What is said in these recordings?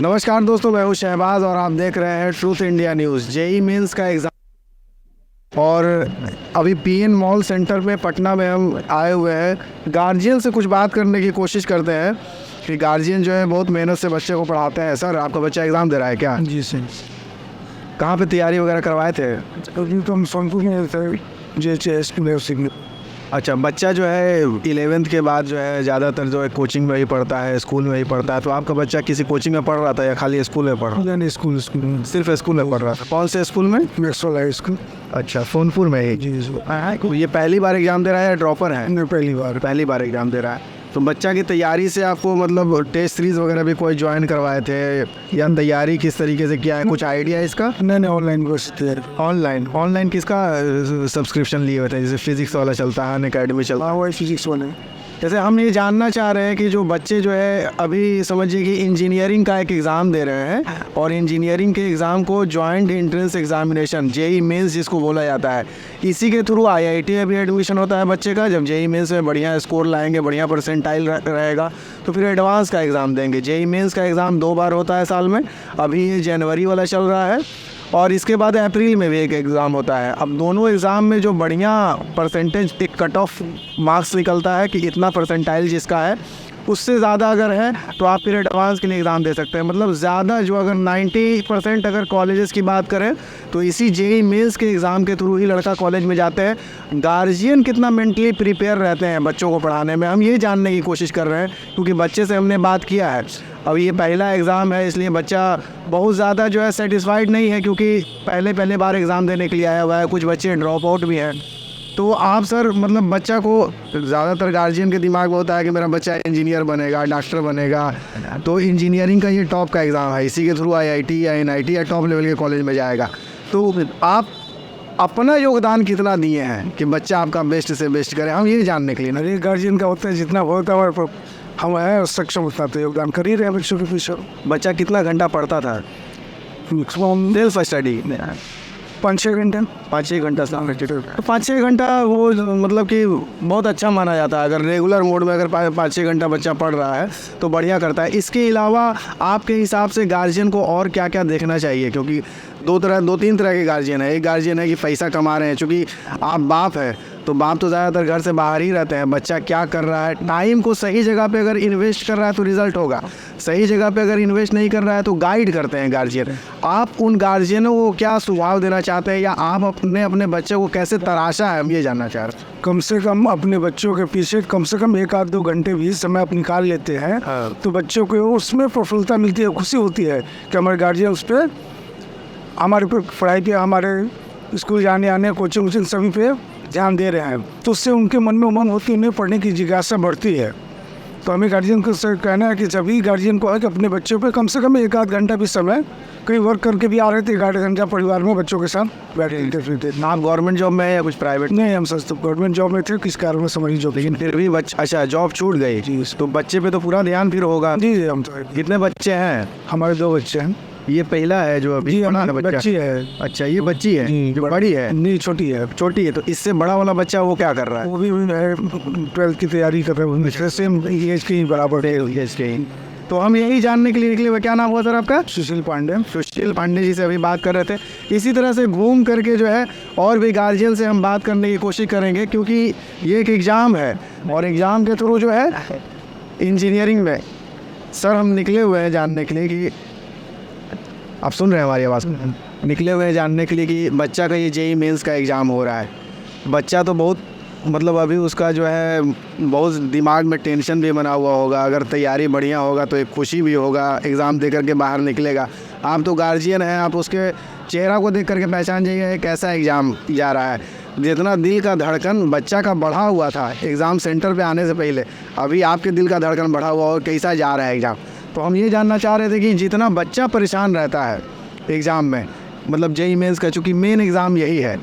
नमस्कार दोस्तों, मैं हूं शहबाज और आप देख रहे हैं truth India news. JEE mains का एग्ज़ाम और अभी पीएन मॉल सेंटर में पटना में हम आए हुए हैं। गार्जियन से कुछ बात करने की कोशिश करते हैं कि गार्जियन जो है बहुत मेहनत से बच्चे को पढ़ाते हैं। सर, आपका बच्चा एग्ज़ाम दे रहा है क्या? जी सर। कहाँ पे तैयारी वगैरह करवाए थे? अभी तो हम सोनपुर में थे, JHS में। अच्छा, बच्चा जो है 11th के बाद जो है ज़्यादातर जो है कोचिंग में ही पढ़ता है, स्कूल में ही पढ़ता है। तो आपका बच्चा किसी कोचिंग में पढ़ रहा था या खाली स्कूल में पढ़ रहा था? नहीं, स्कूल में। सिर्फ स्कूल में पढ़ रहा था। कौन से स्कूल में? Maxwell high school. अच्छा, सोनपुर में ही। जी सर। ये पहली बार एग्ज़ाम दे रहा है या ड्रॉपर है? मैं पहली बार एग्ज़ाम दे रहा है। तो बच्चा की तैयारी से आपको मतलब टेस्ट सीरीज़ वगैरह भी कोई ज्वाइन करवाए थे या तैयारी किस तरीके से किया है? कुछ आइडिया है इसका? नहीं, ऑनलाइन कोर्स थे। ऑनलाइन किसका सब्सक्रिप्शन लिए हुए थे? जैसे फिजिक्स वाला चलता है, अनअकैडमी चलता है। हाँ, वही फिजिक्स वाले। जैसे हम ये जानना चाह रहे हैं कि जो बच्चे जो है अभी समझिए कि इंजीनियरिंग का एक एग्ज़ाम दे रहे हैं और इंजीनियरिंग के एग्ज़ाम को joint entrance examination JEE Mains जिसको बोला जाता है, इसी के थ्रू IIT में भी एडमिशन होता है बच्चे का। जब जेई मेंस में बढ़िया स्कोर लाएंगे, बढ़िया परसेंटाइल रहेगा तो फिर एडवांस का एग्ज़ाम देंगे। जेई मेंस का एग्ज़ाम 2 बार होता है साल में। अभी ये जनवरी वाला चल रहा है और इसके बाद अप्रैल में भी एक एग्ज़ाम होता है। अब दोनों एग्ज़ाम में जो बढ़िया परसेंटेज एक कट ऑफ मार्क्स निकलता है कि इतना परसेंटाइल जिसका है उससे ज़्यादा अगर है तो आप फिर एडवांस के लिए एग्ज़ाम दे सकते हैं। मतलब ज़्यादा जो अगर 90% अगर कॉलेजेस की बात करें तो इसी जेई मेंस के एग्ज़ाम के थ्रू ही लड़का कॉलेज में जाते हैं। गार्जियन कितना मेंटली प्रिपेयर रहते हैं बच्चों को पढ़ाने में, हम ये जानने की कोशिश कर रहे हैं क्योंकि बच्चे से हमने बात किया है। अब ये पहला एग्ज़ाम है इसलिए बच्चा बहुत ज़्यादा जो है सेटिस्फाइड नहीं है क्योंकि पहले बार एग्ज़ाम देने के लिए आया हुआ है। कुछ बच्चे ड्रॉप आउट भी हैं। तो आप सर मतलब बच्चा को ज़्यादातर गार्जियन के दिमाग में होता है कि मेरा बच्चा इंजीनियर बनेगा, डॉक्टर बनेगा, तो इंजीनियरिंग का ये टॉप का एग्ज़ाम है, इसी के थ्रू IIT या NIT या टॉप लेवल के कॉलेज में जाएगा। तो आप अपना योगदान कितना दिए हैं कि बच्चा आपका बेस्ट से बेस्ट करे, हम ये जानने के लिए ना। अरे गार्जियन का होता है जितना होता है हम है सक्षम उतना तो योगदान कर ही रहे हैं बच्चों के पीछे। बच्चा कितना घंटा पढ़ता था? मैक्सिमम सेल्फ स्टडी 5-6 घंटे। 5-6 घंटा। तो 5-6 घंटा वो मतलब कि बहुत अच्छा माना जाता है। अगर रेगुलर मोड में अगर 5-6 घंटा बच्चा पढ़ रहा है तो बढ़िया करता है। इसके अलावा आपके हिसाब से गार्जियन को और क्या क्या देखना चाहिए? क्योंकि 2-3 तरह के गार्जियन है। एक गार्जियन है कि पैसा कमा रहे हैं, चूँकि आप बाप है तो बाप तो ज़्यादातर घर से बाहर ही रहते हैं। बच्चा क्या कर रहा है, टाइम को सही जगह पे अगर इन्वेस्ट कर रहा है तो रिज़ल्ट होगा, सही जगह पे अगर इन्वेस्ट नहीं कर रहा है तो गाइड करते हैं गार्जियन। आप उन गार्जियनों को क्या सुझाव देना चाहते हैं या आप अपने बच्चे को कैसे तराशा है, हम ये जानना चाह रहे हैं। कम से कम अपने बच्चों के पीछे कम से कम 1-2 घंटे भी समय आप निकाल लेते हैं तो बच्चों को उसमें प्रफुल्लता मिलती है, खुशी होती है कि हमारे गार्जियन उस पर हमारे पे पढ़ाई पे, हमारे स्कूल जाने आने, कोचिंग सभी पे ध्यान दे रहे हैं। तो उससे उनके मन में उमंग होती है, उन्हें पढ़ने की जिज्ञासा बढ़ती है। तो हमें गार्जियन को कहना है कि सभी गार्जियन को है कि अपने बच्चों पे कम से कम 1-8 घंटा भी समय, कहीं वर्क करके भी आ रहे थे 1-8 घंटा परिवार में बच्चों के साथ बैठे थे। आप गवर्नमेंट जॉब में है या कुछ प्राइवेट? नहीं, हम सच तो गवर्नमेंट जॉब में थे, किस कारण में समझ जॉब, लेकिन फिर भी अच्छा जॉब छूट गई जी। तो बच्चे पे तो पूरा ध्यान फिर होगा। जी हम तो। कितने बच्चे हैं? हमारे 2 बच्चे हैं। ये पहला है जो अभी बच्ची है। अच्छा, ये बच्ची है जो बड़ी है? नहीं, छोटी है। तो इससे बड़ा वाला बच्चा वो क्या कर रहा है? वो भी 12th की तैयारी कर रहे हैं, सेम एज के ही बराबर है। तो हम यही जानने के लिए निकले हुए। क्या नाम हुआ सर आपका? सुशील पांडे जी से अभी बात कर रहे थे। इसी तरह से घूम करके जो है और भी गार्जियन से हम बात करने की कोशिश करेंगे क्योंकि ये एक एग्ज़ाम है और एग्ज़ाम के थ्रू जो है इंजीनियरिंग में सर हम निकले हुए हैं जानने के लिए कि आप सुन रहे हैं हमारी आवाज़? निकले हुए हैं जानने के लिए कि बच्चा का ये जेई मेंस का एग्ज़ाम हो रहा है। बच्चा तो बहुत मतलब अभी उसका जो है बहुत दिमाग में टेंशन भी बना हुआ होगा। अगर तैयारी बढ़िया होगा तो एक खुशी भी होगा, एग्ज़ाम दे करके बाहर निकलेगा। आप तो गार्जियन हैं, आप उसके चेहरा को देख करके पहचान जाइए कैसा एग्ज़ाम जा रहा है। जितना दिल का धड़कन बच्चा का बढ़ा हुआ था एग्ज़ाम सेंटर पे आने से पहले, अभी आपके दिल का धड़कन बढ़ा हुआ और कैसा जा रहा है एग्ज़ाम। तो हम ये जानना चाह रहे थे कि जितना बच्चा परेशान रहता है एग्ज़ाम में, मतलब जेई मेंस का, चूँकि मेन एग्ज़ाम यही है,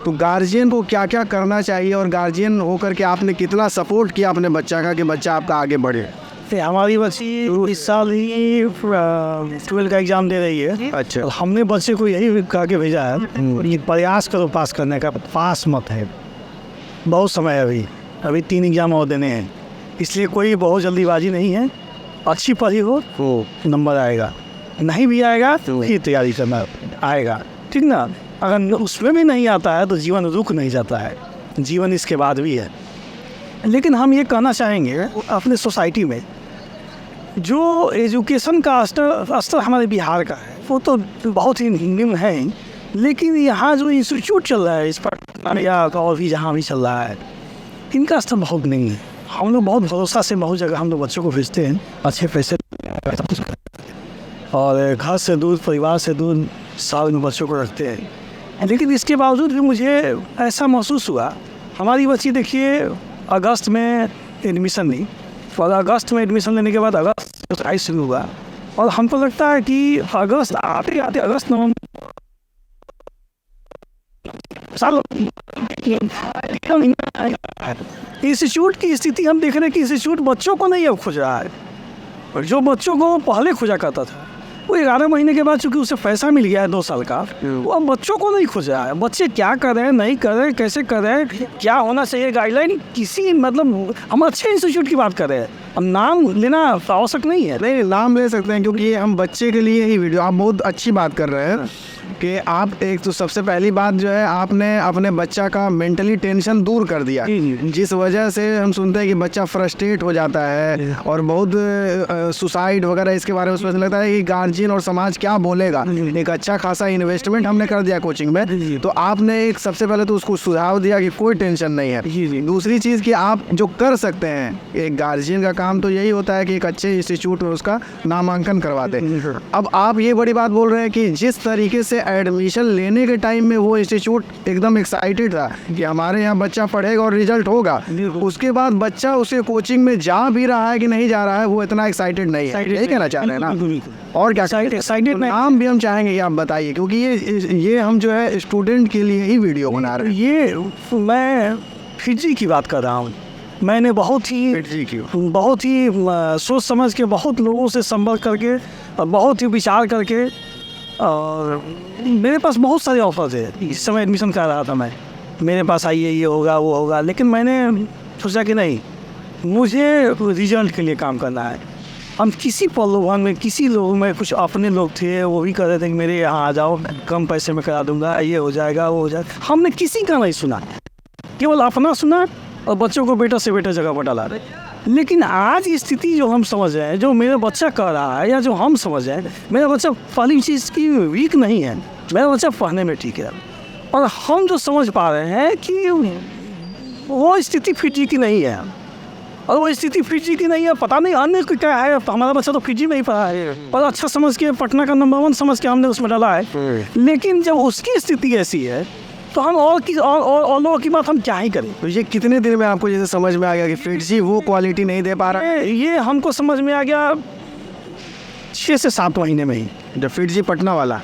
तो गार्जियन को क्या क्या करना चाहिए और गार्जियन होकर के आपने कितना सपोर्ट किया अपने बच्चा का कि बच्चा आपका आगे बढ़े? हमारी बच्ची इस साल ही 12 का एग्ज़ाम दे रही है। अच्छा, हमने बच्चे को यही कह के भेजा है और ये प्रयास करो पास करने का, पास मत है, बहुत समय है अभी 3 एग्ज़ाम और देने हैं, इसलिए कोई बहुत जल्दीबाजी नहीं है। अच्छी पढ़ी हो तो नंबर आएगा। नहीं भी आएगा तो ही तैयारी करना आएगा, ठीक ना। अगर उसमें भी नहीं आता है तो जीवन रुक नहीं जाता है, जीवन इसके बाद भी है। लेकिन हम ये कहना चाहेंगे अपने सोसाइटी में जो एजुकेशन का स्तर हमारे बिहार का है वो तो बहुत ही निम्न है, लेकिन यहाँ जो इंस्टीट्यूट चल रहा है इस पर या और भी जहाँ भी चल रहा है इनका स्तर बहुत नहीं है। हम लोग बहुत भरोसा से बहुत जगह हम लोग बच्चों को भेजते हैं, अच्छे पैसे सब कुछ करते हैं और घर से दूर, परिवार से दूर साल में बच्चों को रखते हैं। लेकिन इसके बावजूद भी मुझे ऐसा महसूस हुआ, हमारी बच्ची देखिए अगस्त में एडमिशन ली और अगस्त में एडमिशन लेने के बाद अगस्त से पढ़ाई शुरू हुआ और हमको लगता है कि अगस्त आते आते अगस्त नवंबर साल इंस्टीट्यूट की स्थिति हम देख रहे हैं कि इंस्टीट्यूट बच्चों को नहीं अब खोज रहा है, और जो बच्चों को पहले खोजा करता था वो 11 महीने के बाद चूँकि उसे पैसा मिल गया है 2 साल का, वो अब बच्चों को नहीं खोज रहा है। बच्चे क्या कर रहे हैं, नहीं कर रहे हैं, कैसे कर रहे हैं, क्या होना चाहिए गाइडलाइन, किसी मतलब हम अच्छे इंस्टीट्यूट की बात कर रहे हैं। अब नाम लेना आवश्यक नहीं है। नहीं, नाम ले सकते हैं क्योंकि ये हम बच्चे के लिए ही वीडियो, आप बहुत अच्छी बात कर रहे हैं कि आप एक तो सबसे पहली बात जो है आपने अपने बच्चा का मेंटली टेंशन दूर कर दिया, जिस वजह से हम सुनते हैं कि बच्चा फ्रस्ट्रेट हो जाता है और बहुत सुसाइड वगैरह इसके बारे में सोचने लगता है कि गार्जियन और समाज क्या बोलेगा। एक अच्छा खासा इन्वेस्टमेंट हमने कर दिया कोचिंग में, तो आपने एक सबसे पहले तो उसको सुझाव दिया कि कोई टेंशन नहीं है। दूसरी चीज़ कि आप जो कर सकते हैं, एक गार्जियन का काम तो यही होता है कि एक अच्छे इंस्टीट्यूट में उसका नामांकन करवा दे। अब आप ये बड़ी बात बोल रहे हैं कि जिस तरीके से एडमिशन लेने के टाइम में वो इंस्टीट्यूट एकदम एक्साइटेड था कि हमारे यहाँ बच्चा पढ़ेगा और रिजल्ट होगा, उसके बाद बच्चा उसके कोचिंग में जा भी रहा है कि नहीं जा रहा है वो इतना एक्साइटेड नहीं है, यही कहना चाह रहे हैं ना। और क्या एक्साइटेड नाम भी हम चाहेंगे कि आप बताइए, क्योंकि ये हम जो है स्टूडेंट के लिए ही वीडियो बना रहे हैं। ये मैं फिजी की बात कर रहा हूँ। मैंने बहुत ही सोच समझ के बहुत लोगों से संपर्क करके और बहुत ही विचार करके, और मेरे पास बहुत सारे ऑफर थे इस समय एडमिशन कर रहा था मैं, मेरे पास आइए ये होगा वो होगा, लेकिन मैंने सोचा कि नहीं, मुझे रिजल्ट के लिए काम करना है। हम किसी प्रलोभन में, किसी लोग में, कुछ अपने लोग थे वो भी कह रहे थे कि मेरे यहाँ आ जाओ, कम पैसे में करा दूंगा, ये हो जाएगा वो हो जाएगा। हमने किसी का नहीं सुना, केवल अपना सुना और बच्चों को बेटा से बेटा जगह पर डाला। लेकिन आज स्थिति जो हम समझ रहे हैं, जो मेरा बच्चा कर रहा है या जो हम समझ रहे हैं, मेरा बच्चा पहली चीज़ की वीक नहीं है, मेरा बच्चा पढ़ने में ठीक है। और हम जो समझ पा रहे हैं कि वो स्थिति फिजी की नहीं है, और वो स्थिति फिजी की नहीं है, पता नहीं अन्य क्या है। हमारा बच्चा तो फिजी में ही पढ़ा है और अच्छा समझ के पटना का नंबर 1 समझ के हमने उसमें डाला है। लेकिन जब उसकी स्थिति ऐसी है तो हम और लोगों की बात हम क्या ही करें। तो ये कितने दिन में आपको जैसे समझ में आ गया कि फिजी वो क्वालिटी नहीं दे पा रहा है? ये हमको समझ में आ गया 6 से 7 महीने में ही, जब फिजी पटना वाला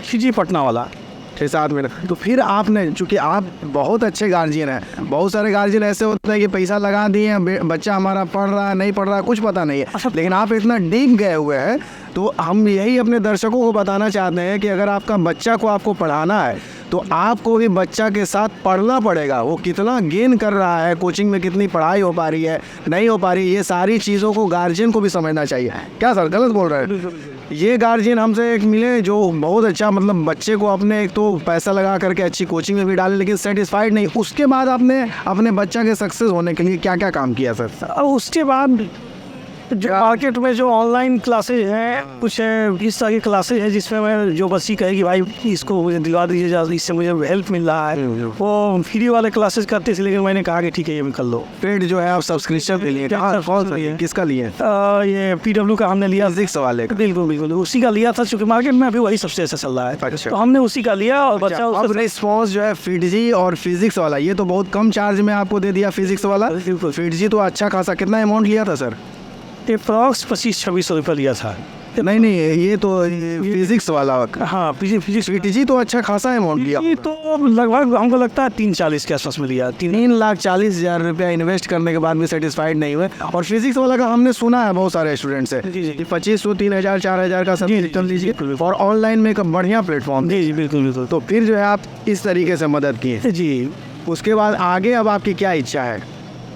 6-7 महीने। तो फिर आपने, चूँकि आप बहुत अच्छे गार्जियन हैं, बहुत सारे गार्जियन ऐसे होते हैं कि पैसा लगा दिए, बच्चा हमारा पढ़ रहा है नहीं पढ़ रहा है कुछ पता नहीं है, लेकिन आप इतना डीप गए हुए हैं। तो हम यही अपने दर्शकों को बताना चाहते हैं कि अगर आपका बच्चा को आपको पढ़ाना है तो आपको भी बच्चा के साथ पढ़ना पड़ेगा। वो कितना गेन कर रहा है, कोचिंग में कितनी पढ़ाई हो पा रही है, नहीं हो पा रही है, ये सारी चीज़ों को गार्जियन को भी समझना चाहिए। क्या सर गलत बोल रहे हैं? ये गार्जियन हमसे एक मिले जो बहुत अच्छा, मतलब बच्चे को अपने एक तो पैसा लगा करके अच्छी कोचिंग में भी डाले, लेकिन सेटिस्फाइड नहीं। उसके बाद आपने अपने बच्चा के सक्सेस होने के लिए क्या क्या काम किया सर? अब उसके बाद जो मार्केट में जो ऑनलाइन क्लासेज हैं, कुछ इस तरह की क्लासेज हैं जिसमें मैं, जो बच्ची कहेगी भाई इसको मुझे दिलवा दीजिए, इससे मुझे हेल्प मिल रहा है, वो फ्री वाले क्लासेज करते थे। लेकिन मैंने कहा कि ठीक है ये भी कर लो। पेड जो है आप सब्सक्रिप्शन ले लिए, किसका लिए? ये PW का हमने लिया, फिजिक्स वाले का। बिल्कुल उसी का लिया था, क्योंकि मार्केट में अभी वही सबसे अच्छा चल रहा है, तो हमने उसी का लिया। और बच्चा अब रिस्पॉन्स जो है फिजी और फिजिक्स वाला, ये तो बहुत कम चार्ज में आपको दे दिया फिजिक्स वाला। फिजी तो अच्छा खासा, कितना अमाउंट लिया था सर? अप्रॉक्स 25-26 रुपये लिया था। नहीं ये तो फिजिक्स वाला। हाँ फिजिक्स फिजी तो अच्छा खासा अमाउंट लिया, ये तो लगभग हमको लगता है 340 के आसपास में लिया। 3,40,000 रुपया इन्वेस्ट करने के बाद भी सेटिस्फाइड नहीं हुए। और फिजिक्स वाला का हमने सुना है बहुत सारे स्टूडेंट से 2500, 3000, 4000 का सब कर लीजिए, और ऑनलाइन में एक बढ़िया प्लेटफॉर्म। जी बिल्कुल। तो फिर जो है आप इस तरीके से मदद किए जी। उसके बाद आगे अब आपकी क्या इच्छा है?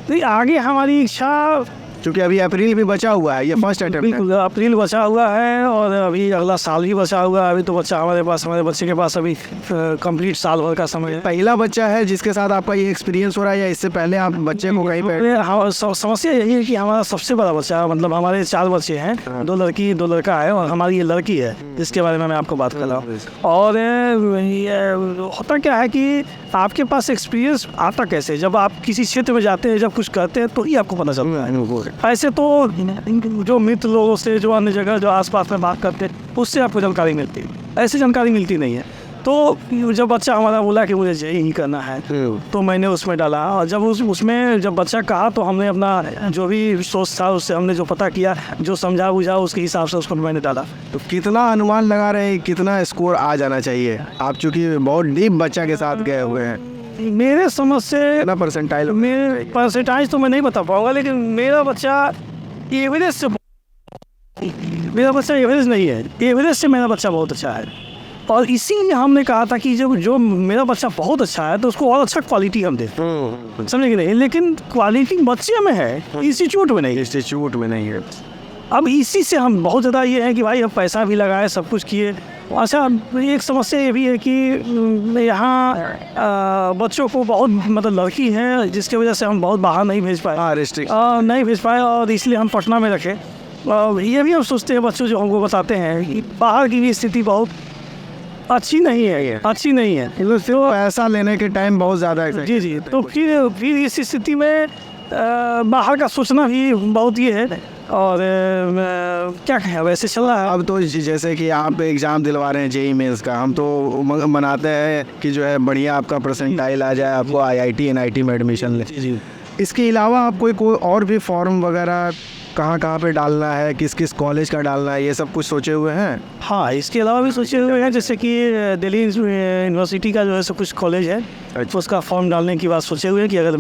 नहीं, आगे हमारी इच्छा क्योंकि अभी अप्रैल भी बचा हुआ है, ये फर्स्ट अटेम्प्ट है। बिल्कुल, अप्रैल बचा हुआ है और अभी अगला साल भी बचा हुआ है। अभी तो बच्चा हमारे बच्चे के पास अभी कंप्लीट साल भर का समय है। पहला बच्चा है जिसके साथ आपका ये एक्सपीरियंस हो रहा है, या इससे पहले आप बच्चे को कहीं पे? समस्या यही है कि हमारा सबसे बड़ा बच्चा, मतलब हमारे 4 बच्चे हैं, 2 लड़की 2 लड़का है, और हमारी ये लड़की है, जिसके बारे में मैं आपको बात कर रहा हूँ। और ये होता क्या है कि आपके पास एक्सपीरियंस आता कैसे, जब आप किसी क्षेत्र में जाते हैं, जब कुछ करते हैं, तो ही आपको पता चलता है। ऐसे तो जो मित्र लोगों से, जो अन्य जगह जो आसपास में बात करते हैं, उससे आपको जानकारी मिलती है, ऐसी जानकारी मिलती नहीं है। तो जब बच्चा हमारा बोला कि मुझे जेईई करना है, तो मैंने उसमें डाला, और जब उसमें जब बच्चा कहा, तो हमने अपना जो भी सोच था उससे हमने जो पता किया, जो समझा बुझा, उसके हिसाब से उसको मैंने डाला। तो कितना अनुमान लगा रहे हैं कितना स्कोर आ जाना चाहिए? आप चूंकि बहुत डीप बच्चा के साथ गए हुए हैं, मेरे समझ से कितना परसेंटाइल? मेरे परसेंटाइज तो मैं नहीं बता पाऊँगा, लेकिन मेरा बच्चा एवरेज नहीं है, एवरेज से मेरा बच्चा बहुत अच्छा है। और इसीलिए हमने कहा था कि जब जो मेरा बच्चा बहुत अच्छा है, तो उसको और अच्छा क्वालिटी हम दें, समझे कि नहीं? लेकिन क्वालिटी बच्चे में है, इंस्टीट्यूट में नहीं। इंस्टीट्यूट में नहीं है। अब इसी से हम बहुत ज़्यादा ये है कि भाई अब पैसा भी लगाए, सब कुछ किए। अच्छा, एक समस्या ये भी है कि यहाँ बच्चों को बहुत, मतलब लड़की है, जिसकी वजह से हम बहुत बाहर नहीं भेज पाए। हाँ, नहीं भेज पाए, और इसलिए हम पटना में रखे। ये भी हम सोचते हैं, बच्चों जो हमको बताते हैं कि बाहर की भी स्थिति बहुत अच्छी नहीं है, ये अच्छी नहीं है। तो पैसा लेने के टाइम बहुत ज़्यादा है। जी। तो फिर इस स्थिति में बाहर का सोचना भी बहुत ये है, और क्या कहें, वैसे चल रहा है। अब तो जैसे कि आप एग्ज़ाम दिलवा रहे हैं जेईई मेंस का, हम तो मनाते हैं कि जो है बढ़िया आपका परसेंटाइल आ जाए, आपको आईआईटी एनआईटी में एडमिशन ले। जी। इसके अलावा आप कोई और भी फॉर्म वगैरह कहाँ पे डालना है, किस किस कॉलेज का डालना है, ये सब कुछ सोचे हुए हैं? हाँ, इसके अलावा भी सोचे हुए हैं, जैसे कि दिल्ली यूनिवर्सिटी का जो है सब कुछ कॉलेज है, उसका फॉर्म डालने की बात सोचे हुए हैं कि अगर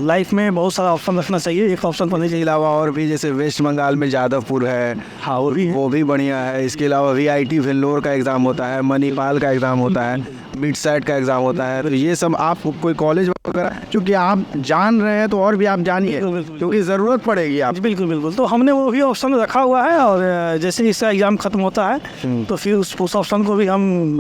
लाइफ में बहुत सारा ऑप्शन रखना चाहिए, एक ऑप्शन होने इसके चाहिए। अलावा और भी जैसे वेस्ट बंगाल में जादवपुर है, हाँ, वो भी बढ़िया है। इसके अलावा वीआईटी वेल्लोर का एग्ज़ाम होता है, मणिपाल का एग्ज़ाम होता है, मिड साइड का एग्ज़ाम होता है। तो ये सब आप कोई कॉलेज वगैरह, चूँकि आप जान रहे हैं तो और भी आप जानिए, क्योंकि ज़रूरत पड़ेगी आप। बिल्कुल। तो हमने वो भी ऑप्शन रखा हुआ है, और जैसे इसका एग्ज़ाम ख़त्म होता है, तो फिर उस ऑप्शन को भी हम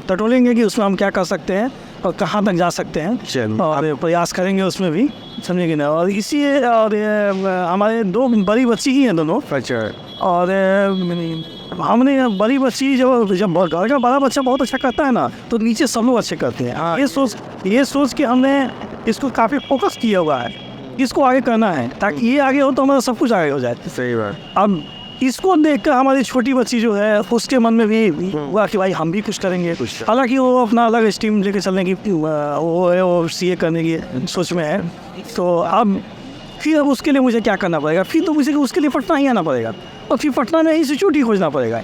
टटोलेंगे कि उसमें हम क्या कर सकते हैं और कहाँ तक जा सकते हैं, और प्रयास करेंगे उसमें भी, समझेंगे ना। और हमारे 2 बड़ी बच्ची ही हैं दोनों। अच्छा। और हमने बड़ी बच्ची जब घर का बड़ा बच्चा बहुत अच्छा करता है ना, तो नीचे सब लोग अच्छे करते हैं। हाँ। ये सोच के हमने इसको काफ़ी फोकस किया हुआ है, इसको आगे करना है, ताकि ये आगे हो तो हमारा सब कुछ आगे हो जाए। सही बात। अब इसको देखकर हमारी छोटी बच्ची जो है, उसके मन में भी हुआ कि भाई हम भी कुछ करेंगे। हालांकि वो अपना अलग स्ट्रीम लेके चलने की वो सीए करने की सोच में है। तो अब उसके लिए मुझे क्या करना पड़ेगा? फिर तो मुझे उसके लिए पटना ही आना पड़ेगा, और फिर पटना में इंस्टीट्यूट ही खोजना पड़ेगा।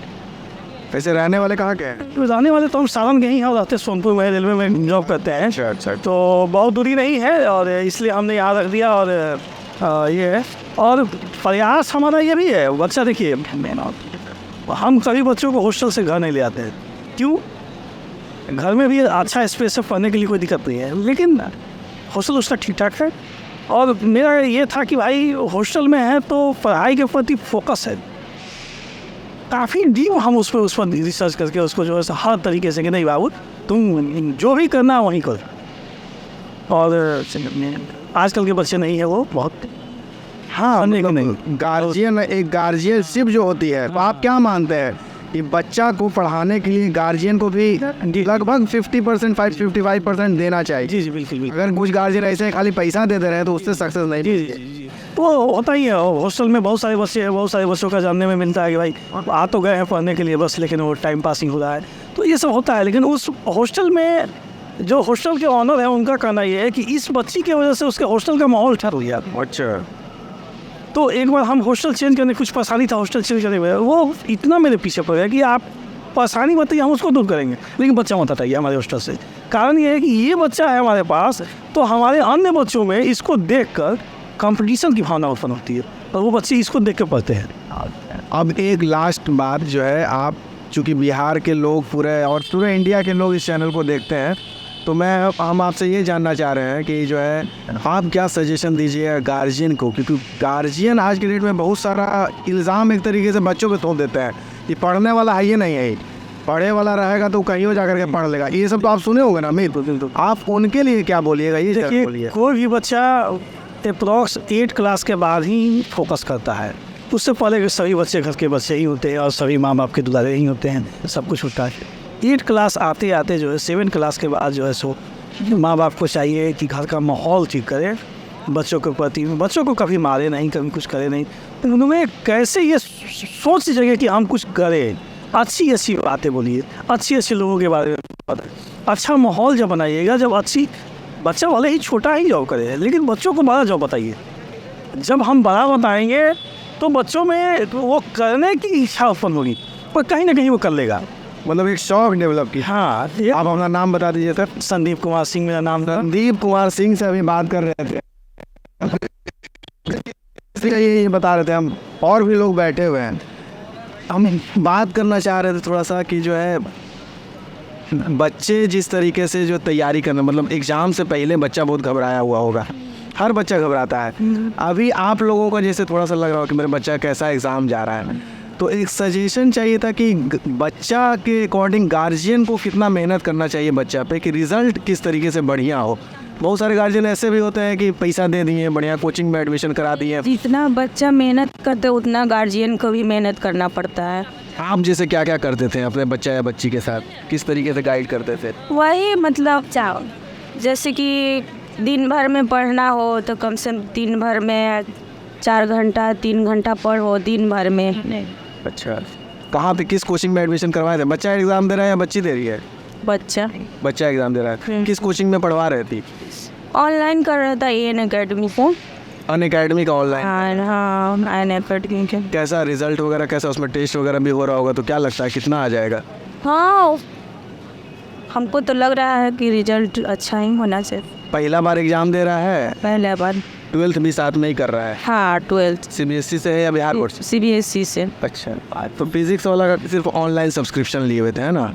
वैसे रहने वाले कहाँ के हैं? तो रहने वाले तो हम सारण के ही हैं, और रहते सोनपुर में, रेलवे में जॉब करते हैं। अच्छा। तो बहुत दूरी नहीं है, और इसलिए हमने यहाँ रख दिया। और ये है, और प्रयास हमारा ये भी है। बच्चा देखिए, हम सभी बच्चों को हॉस्टल से घर नहीं ले आते हैं। क्यों? घर में भी अच्छा स्पेस है, पढ़ने के लिए कोई दिक्कत नहीं है, लेकिन हॉस्टल उसका ठीक ठाक है। और मेरा ये था कि भाई हॉस्टल में है तो पढ़ाई के प्रति फोकस है, काफ़ी डीप हम उस पर रिसर्च करके उसको जो है हर तरीके से कि नहीं बाबू, तुम जो भी करना है वहीं करो। और आजकल के बच्चे नहीं है वो बहुत। हाँ, मतलब गार्जियनशिप जो होती है, तो आप क्या मानते हैं कि बच्चा को पढ़ाने के लिए गार्जियन को भी लगभग 50% 55% देना चाहिए? जी बिल्कुल। अगर कुछ गार्जियन ऐसे खाली पैसा दे रहे हैं तो उससे सक्सेस नहीं। जी। तो होता ही है, हॉस्टल में बहुत सारे बच्चे हैं, बहुत सारे बच्चों का जानने में मिलता है कि भाई आ तो गए हैं पढ़ने के लिए बस, लेकिन वो टाइम पासिंग हो रहा है, तो ये सब होता है। लेकिन उस हॉस्टल में जो हॉस्टल के ऑनर है, उनका कहना ये है कि इस बच्ची की वजह से उसके हॉस्टल का माहौल ठहर गया। अच्छा। तो एक बार हम हॉस्टल चेंज करने, कुछ परेशानी था हॉस्टल चेंज करने में, वो इतना मेरे पीछे पड़ गया कि आप परेशानी बताइए, हम उसको दूर करेंगे, लेकिन बच्चा मत हटाइए हमारे हॉस्टल से। कारण ये है कि ये बच्चा है हमारे पास, तो हमारे अन्य बच्चों में इसको देखकर कंपटीशन की भावना उत्पन्न होती है, और वो बच्चे इसको देख कर पढ़ते हैं। अब एक लास्ट बात जो है, आप चूँकि बिहार के लोग पूरे और पूरे इंडिया के लोग इस चैनल को देखते हैं, तो हम आपसे ये जानना चाह रहे हैं कि जो है आप क्या सजेशन दीजिए गार्जियन को, क्योंकि गार्जियन आज के डेट में बहुत सारा इल्ज़ाम एक तरीके से बच्चों पे थोप देते हैं कि पढ़ने वाला है, ये नहीं है, पढ़े वाला रहेगा तो कहीं हो जा करके पढ़ लेगा। ये सब तो आप सुने होंगे ना अमित, आप उनके लिए क्या बोलिएगा? ये देखिए, कोई भी बच्चा अप्रॉक्स 8 क्लास के बाद ही फोकस करता है। उससे पहले सभी बच्चे घर के बच्चे ही होते हैं और सभी माँ बाप के दुलारे ही होते हैं, सब कुछ होता है। 8 क्लास आते आते जो है 7 क्लास के बाद जो है सो माँ बाप को चाहिए कि घर का माहौल ठीक करे, बच्चों के प्रति, बच्चों को कभी मारे नहीं, कभी कुछ करे नहीं। तो उन्होंने कैसे ये सोच जगह कि हम कुछ करें, अच्छी अच्छी बातें बोलिए, अच्छी अच्छी लोगों के बारे में बताइए, अच्छा माहौल जब बनाइएगा, जब अच्छी बच्चा वाले ही छोटा ही जॉब करे, लेकिन बच्चों को बड़ा जॉब बताइए। जब हम बड़ा बताएंगे तो बच्चों में वो करने की इच्छा उत्पन्न होगी और कहीं ना कहीं वो कर लेगा, मतलब एक शौक डेवलप की। हाँ। आप अपना नाम बता दीजिए सर। संदीप कुमार सिंह मेरा नाम था। संदीप कुमार सिंह से अभी बात कर रहे थे, ये बता रहे थे हम, और भी लोग बैठे हुए हैं, हम बात करना चाह रहे थे थोड़ा सा कि जो है बच्चे जिस तरीके से जो तैयारी करना, मतलब एग्ज़ाम से पहले बच्चा बहुत घबराया हुआ होगा, हर बच्चा घबराता है। अभी आप लोगों को जैसे थोड़ा सा लग रहा हो कि मेरा बच्चा कैसा एग्ज़ाम जा रहा है, तो एक सजेशन चाहिए था कि बच्चा के अकॉर्डिंग गार्जियन को कितना मेहनत करना चाहिए बच्चा पे कि रिज़ल्ट किस तरीके से बढ़िया हो। बहुत सारे गार्जियन ऐसे भी होते हैं कि पैसा दे दिए, बढ़िया कोचिंग में एडमिशन करा दिए। जितना बच्चा मेहनत करते उतना गार्जियन को भी मेहनत करना पड़ता है। आप जैसे क्या क्या करते थे अपने बच्चा या बच्ची के साथ, किस तरीके से गाइड करते थे? वही मतलब जैसे कि दिन भर में पढ़ना हो तो कम से कम दिन भर में 4 घंटा 3 घंटा पढ़ो दिन भर में। अच्छा, कहाँ पे किस कोचिंग में एडमिशन करवाए थे? बच्चा एग्ज़ाम दे रहा है या बच्ची दे रही है? बच्चा एग्ज़ाम दे रहा है। किस कोचिंग में पढ़वा रही थी? ऑनलाइन कर रहा था AN अकेडमी को। अनअकैडमी का ऑनलाइन? हाँ, AN अकेडमी के। कैसा रिजल्ट वगैरह, कैसा उसमें टेस्ट वगैरह भी हो रहा होगा, तो क्या लगता है कितना आ जाएगा? हाँ, हमको तो लग रहा है कि रिजल्ट अच्छा ही होना चाहिए। पहला बार एग्ज़ाम दे रहा है? पहला बार। 12th भी साथ में ही कर रहा है? हाँ, 12th CBSE से है या बिहार बोर्ड से? CBSE से। अच्छा, तो फिजिक्स वाला का सिर्फ ऑनलाइन सब्सक्रिप्शन लिए हुए थे, है ना?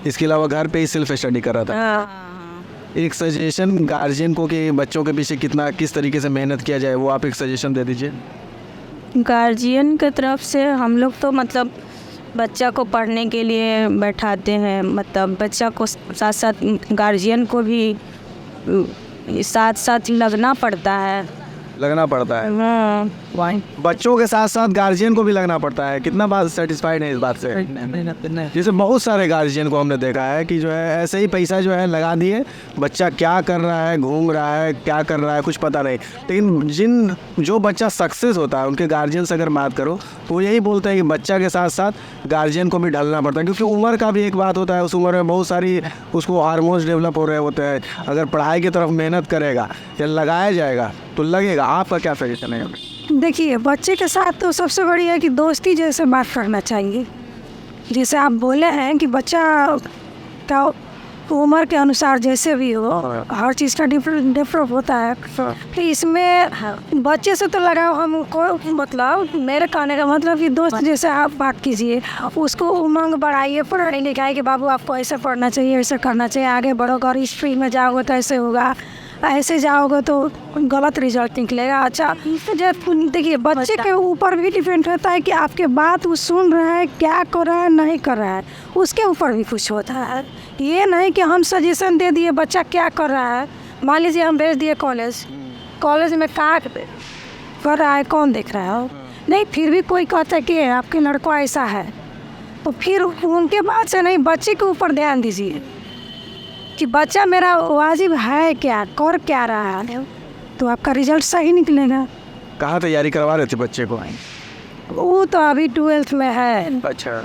इसके अलावा घर पे ही सेल्फ स्टडी कर रहा था। हाँ। एक सजेशन गार्जियन को कि बच्चों के पीछे किस तरीके से मेहनत किया जाए, वो आप एक सजेशन दे दीजिए। गार्जियन की तरफ से हम लोग तो मतलब बच्चा को पढ़ने के लिए बैठाते हैं, मतलब बच्चा को साथ साथ गार्जियन को भी साथ साथ लगना पड़ता है। हाँ, बच्चों के साथ साथ गार्जियन को भी लगना पड़ता है। कितना बात सेटिस्फाइड है इस बात से? जैसे बहुत सारे गार्जियन को हमने देखा है कि जो है ऐसे ही पैसा जो है लगा दिए, बच्चा क्या कर रहा है, घूम रहा है, क्या कर रहा है कुछ पता नहीं। लेकिन जो बच्चा सक्सेस होता है उनके गार्जियन से अगर बात करो तो यही बोलते हैं कि बच्चा के साथ साथ गार्जियन को भी ढलना पड़ता है, क्योंकि उम्र का भी एक बात होता है। उस उम्र में बहुत सारी उसको हार्मोन्स डेवलप हो रहे होते हैं। अगर पढ़ाई की तरफ मेहनत करेगा या लगाया जाएगा तो लगेगा। आपका क्या सजेशन है? देखिए, बच्चे के साथ तो सबसे बड़ी है कि दोस्ती जैसे बात करना चाहिए। जैसे आप बोले हैं कि बच्चा का उम्र के अनुसार जैसे भी हो, हर चीज़ का डिफरेंट होता है। तो इसमें बच्चे से तो लगाओ हमको, मतलब मेरे कहने का मतलब कि दोस्त जैसे आप बात कीजिए, उसको उमंग बढ़ाइए, पढ़ाई लिखाई के बाबू आपको ऐसे पढ़ना चाहिए, ऐसे करना चाहिए, आगे बढ़ोगे और इस फील्ड में जाओगे तो ऐसे होगा, ऐसे जाओगे तो गलत रिजल्ट निकलेगा। अच्छा, देखिए बच्चे के ऊपर भी डिपेंड होता है कि आपके बात वो सुन रहा है, क्या कर रहा है, नहीं कर रहा है, उसके ऊपर भी कुछ होता है। ये नहीं कि हम सजेशन दे दिए बच्चा क्या कर रहा है। मान लीजिए हम भेज दिए कॉलेज में क्या कर रहा है, कौन देख रहा है? नहीं, फिर भी कोई कहता है कि आपके लड़का ऐसा है, तो फिर उनके बाद से नहीं, बच्चे के ऊपर ध्यान दीजिए कि बच्चा मेरा वाजिब है क्या, कर क्या रहा है, तो आपका रिजल्ट सही निकलेगा। कहाँ तैयारी करवा रहे थे बच्चे को? वो तो अभी 12th में है। अच्छा,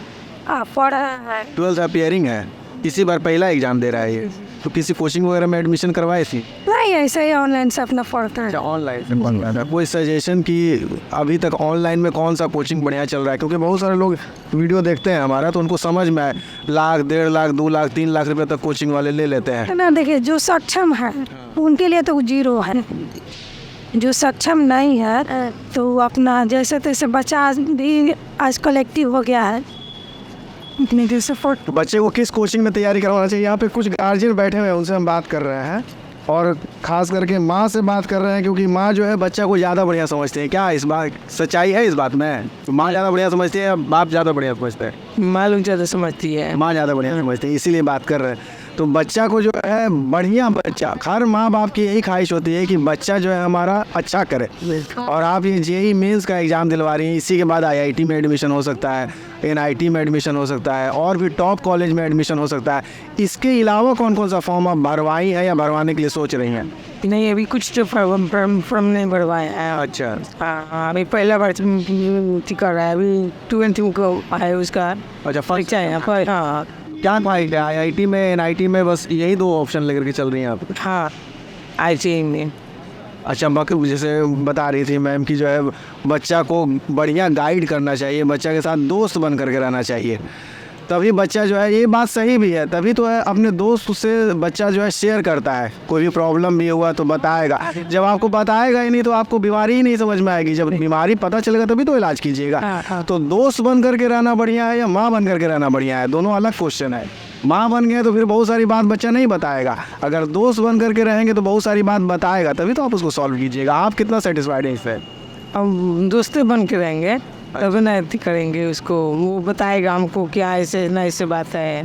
पढ़ रहा है। 12th अपियरिंग है, इसी बार पहला एग्जाम दे रहा है ये। तो किसी कोचिंग वगैरह में एडमिशन करवाई थी? नहीं, ऐसे ही ऑनलाइन से अपना पढ़ता है। ऑनलाइन से पढ़ रहा था। कोई सजेशन कि अभी तक ऑनलाइन में कौन सा कोचिंग बढ़िया चल रहा है? क्योंकि बहुत सारे लोग वीडियो देखते हैं हमारा, तो उनको समझ में आए, 1 लाख, 1.5 लाख, 2 लाख, 3 लाख रुपए तक कोचिंग वाले ले लेते हैं ना। देखिए, जो सक्षम है उनके लिए तो 0 है, जो सक्षम नहीं है तो अपना जैसे तैसे बच्चा भी आज कलेक्टिव हो गया है, इतनी देर से फट तो बच्चे को किस कोचिंग में तैयारी करवाना चाहिए? यहाँ पे कुछ गार्जियन बैठे हुए हैं, उनसे हम बात कर रहे हैं और ख़ास करके माँ से बात कर रहे हैं, क्योंकि माँ जो है बच्चा को ज़्यादा बढ़िया समझते हैं। क्या इस बात सच्चाई है इस बात में? तो माँ ज़्यादा बढ़िया समझती है या बाप ज़्यादा बढ़िया समझते हैं? माँ लोग ज़्यादा समझती है। माँ ज़्यादा बढ़िया समझते हैं, इसीलिए बात कर रहे हैं। तो बच्चा को जो है बढ़िया बच्चा, हर माँ बाप की यही ख्वाहिश होती है कि बच्चा जो है हमारा अच्छा करे। और आप ये जेई मेंस का एग्ज़ाम दिलवा रही हैं, इसी के बाद आईआईटी में एडमिशन हो सकता है, एनआईटी में एडमिशन हो सकता है और भी टॉप कॉलेज में एडमिशन हो सकता है। इसके अलावा कौन कौन सा फॉर्म आप भरवाई है या भरवाने के लिए सोच रही हैं? नहीं, अभी कुछ तो फॉर्म नहीं भरवाए हैं। अच्छा, हाँ, अभी पहला बार कर रहा है, अभी 12 को है उसका अच्छा परीक्षा है। हाँ क्या ख्वाहिश है? आईआईटी में, एनआईटी में, बस यही 2 ऑप्शन लेकर के चल रही हैं आप? हाँ, आई में। अच्छा, बाकी जैसे बता रही थी मैम कि जो है बच्चा को बढ़िया गाइड करना चाहिए, बच्चा के साथ दोस्त बन करके रहना चाहिए, तभी बच्चा जो है, ये बात सही भी है, तभी तो है अपने दोस्त से बच्चा जो है शेयर करता है। कोई भी प्रॉब्लम भी हुआ तो बताएगा, जब आपको बताएगा ही नहीं तो आपको बीमारी ही नहीं समझ में आएगी। जब बीमारी पता चलेगा तभी तो इलाज कीजिएगा। तो दोस्त बन करके रहना बढ़िया है या माँ बन करके रहना बढ़िया है? दोनों अलग क्वेश्चन है। माँ बन गए तो फिर बहुत सारी बात बच्चा नहीं बताएगा, अगर दोस्त बन करके रहेंगे तो बहुत सारी बात बताएगा, तभी तो आप उसको सॉल्व कीजिएगा। आप कितना सेटिस्फाइड हैं इससे? हम दोस्ती बन के रहेंगे, तब ना करेंगे उसको, वो बताएगा हमको क्या ऐसे ना ऐसे बात है।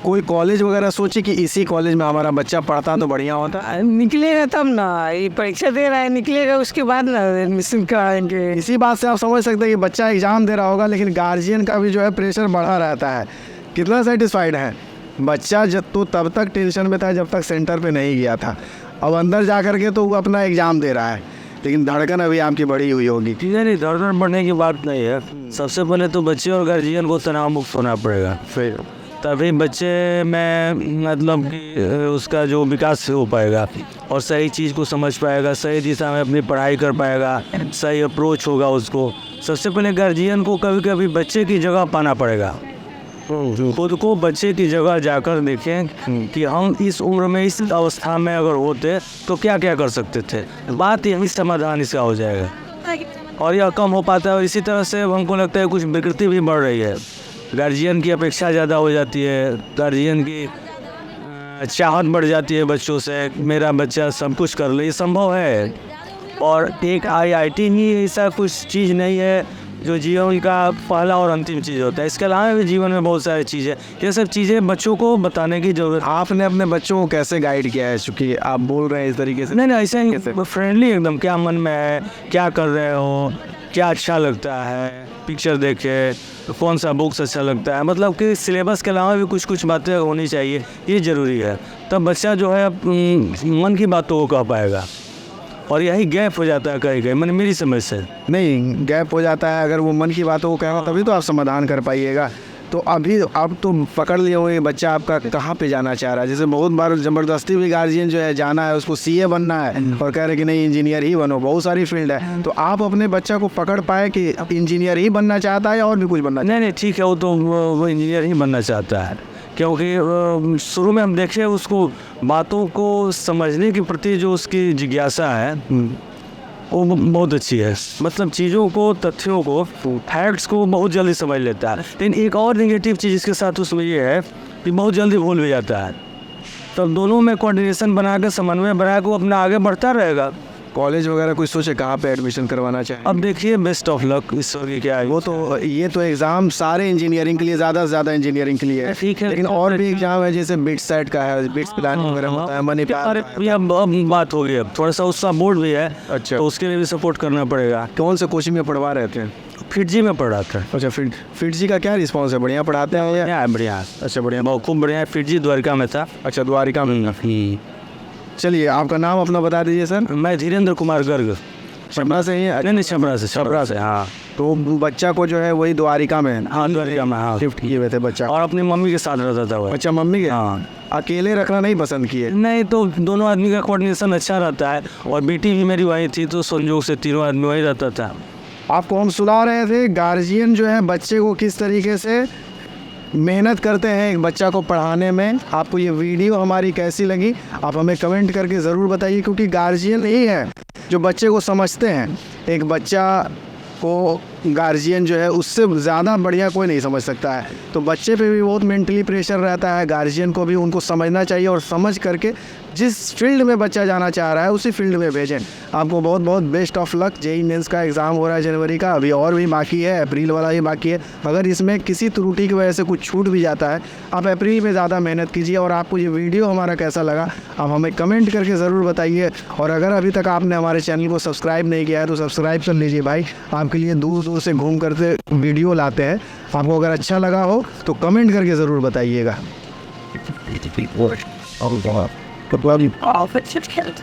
कोई कॉलेज वगैरह सोचे कि इसी कॉलेज में हमारा बच्चा पढ़ता तो बढ़िया होता? निकलेगा तब ना, ये परीक्षा दे रहा है, निकलेगा उसके बाद ना एडमिशन कराएंगे। इसी बात से आप समझ सकते हैं कि बच्चा एग्ज़ाम दे रहा होगा, लेकिन गार्जियन का भी जो है प्रेशर बढ़ा रहता है। कितना सेटिस्फाइड है बच्चा? जब तो तब तक टेंशन में था जब तक सेंटर पे नहीं गया था, अब अंदर जा कर के तो वो अपना एग्ज़ाम दे रहा है, लेकिन धड़कन अभी आपकी बढ़ी हुई होगी। नहीं, धड़कन बढ़ने की बात नहीं है। सबसे पहले तो बच्चे और गार्जियन को तनाव मुक्त होना पड़ेगा, फिर तभी बच्चे में मतलब कि उसका जो विकास हो पाएगा और सही चीज़ को समझ पाएगा, सही दिशा में अपनी पढ़ाई कर पाएगा, सही अप्रोच होगा उसको। सबसे पहले गार्जियन को कभी कभी बच्चे की जगह पाना पड़ेगा, खुद को बच्चे की जगह जाकर देखें कि हम इस उम्र में इस अवस्था में अगर होते तो क्या क्या कर सकते थे। बात यही समाधान इसका हो जाएगा और यह कम हो पाता है। और इसी तरह से हमको लगता है कुछ विकृति भी बढ़ रही है, गार्जियन की अपेक्षा ज़्यादा हो जाती है, गार्जियन की चाहत बढ़ जाती है बच्चों से, मेरा बच्चा सब कुछ कर ले। ये संभव है और एक आईआईटी ही ऐसा कुछ चीज़ नहीं है जो जीवन का पहला और अंतिम चीज़ होता है। इसके अलावा भी जीवन में बहुत सारी चीज़ें, ये सब चीज़ें बच्चों को बताने की ज़रूरत। आपने अपने बच्चों को कैसे गाइड किया है, चूँकि आप बोल रहे हैं इस तरीके से? नहीं, ऐसे ही फ्रेंडली एकदम, क्या मन में है, क्या कर रहे हो, क्या अच्छा लगता है, पिक्चर देखे, कौन सा बुक्स अच्छा लगता है, मतलब कि सिलेबस के अलावा भी कुछ कुछ बातें होनी चाहिए, ये ज़रूरी है। तब बच्चा जो है मन की बातों को कह पाएगा। और यही गैप हो जाता है कहीं कहीं, मैंने मेरी समझ से। नहीं, गैप हो जाता है, अगर वो मन की बातों को कहना तभी तो आप समाधान कर पाइएगा। तो अभी आप तो पकड़ लिए होंगे बच्चा आपका कहाँ पे जाना चाह रहा है। जैसे बहुत बार ज़बरदस्ती भी गार्जियन जो है जाना है, उसको सीए बनना है और कह रहे कि नहीं इंजीनियर ही बनो, बहुत सारी फील्ड है। तो आप अपने बच्चा को पकड़ पाए कि इंजीनियर ही बनना चाहता है या और भी कुछ बनना? नहीं, ठीक है, वो तो वो इंजीनियर ही बनना चाहता है, क्योंकि शुरू में हम देखें उसको बातों को समझने के प्रति जो उसकी जिज्ञासा है वो बहुत अच्छी है। मतलब चीज़ों को, तथ्यों को, फैक्ट्स को बहुत जल्दी समझ लेता है। लेकिन एक और नेगेटिव चीज़ इसके साथ उसमें ये है कि बहुत जल्दी भूल भी जाता है। तब दोनों में कोऑर्डिनेशन बना कर, समन्वय बना कर वो अपना आगे बढ़ता रहेगा। कॉलेज वगैरह कुछ सोचे कहाँ पे एडमिशन करवाना चाहिए? अब देखिए, बेस्ट ऑफ लक, ईश्वर की क्या है। वो तो ये तो एग्ज़ाम सारे इंजीनियरिंग के लिए, ज़्यादा से ज़्यादा इंजीनियरिंग के लिए है, ठीक है, लेकिन और भी एग्ज़ाम है जैसे बिट्स सेट का है, बिट्स प्लान वगैरह होता है, मनी अरे यह बात हो गई। अब थोड़ा सा उसका बोर्ड भी है, अच्छा, तो उसके लिए भी सपोर्ट करना पड़ेगा। कौन से कोचिंग में पढ़वा रहे थे? फिटजी में पढ़ा था। अच्छा, फिटजी का क्या रिस्पॉन्स है? बढ़िया पढ़ाते हैं या? बढ़िया है, बढ़िया। अच्छा, बढ़िया, बहुत खूब बढ़िया है। फिटजी द्वारका में था। अच्छा, द्वारिका में। चलिए, आपका नाम अपना बता दीजिए सर। मैं धीरेन्द्र कुमार गर्ग, छपरा से ही है? नहीं, छपरा से। हाँ, तो बच्चा को जो है वही द्वारिका में? हाँ, द्वारिका में। हाँ, शिफ्ट किए हुए थे बच्चा, और अपनी मम्मी के साथ रहता था वो। अच्छा, मम्मी के? हाँ, अकेले रखना नहीं पसंद किए? नहीं, तो दोनों आदमी का कोऑर्डिनेशन अच्छा रहता है, और बेटी भी मेरी वही थी, तो संयोग से तीनों आदमी वही रहता था। आपको हम सुना रहे थे गार्जियन जो है बच्चे को किस तरीके से मेहनत करते हैं एक बच्चा को पढ़ाने में। आपको ये वीडियो हमारी कैसी लगी आप हमें कमेंट करके ज़रूर बताइए, क्योंकि गार्जियन ही है जो बच्चे को समझते हैं। एक बच्चा को गार्जियन जो है उससे ज़्यादा बढ़िया कोई नहीं समझ सकता है। तो बच्चे पे भी बहुत मेंटली प्रेशर रहता है, गार्जियन को भी उनको समझना चाहिए और समझ करके जिस फील्ड में बच्चा जाना चाह रहा है उसी फील्ड में भेजें। आपको बहुत बहुत best of luck. JEE mains का एग्ज़ाम हो रहा है जनवरी का, अभी और भी बाकी है, अप्रैल वाला भी बाकी है। अगर इसमें किसी त्रुटि की वजह से कुछ छूट भी जाता है, आप अप्रैल में ज़्यादा मेहनत कीजिए। और आपको ये वीडियो हमारा कैसा लगा आप हमें कमेंट करके ज़रूर बताइए। और अगर अभी तक आपने हमारे चैनल को सब्सक्राइब नहीं किया है तो सब्सक्राइब कर लीजिए भाई। आपके लिए दूर दूर से घूम करके वीडियो लाते हैं। आपको अगर अच्छा लगा हो तो कमेंट करके ज़रूर बताइएगा। Oh, but you can't.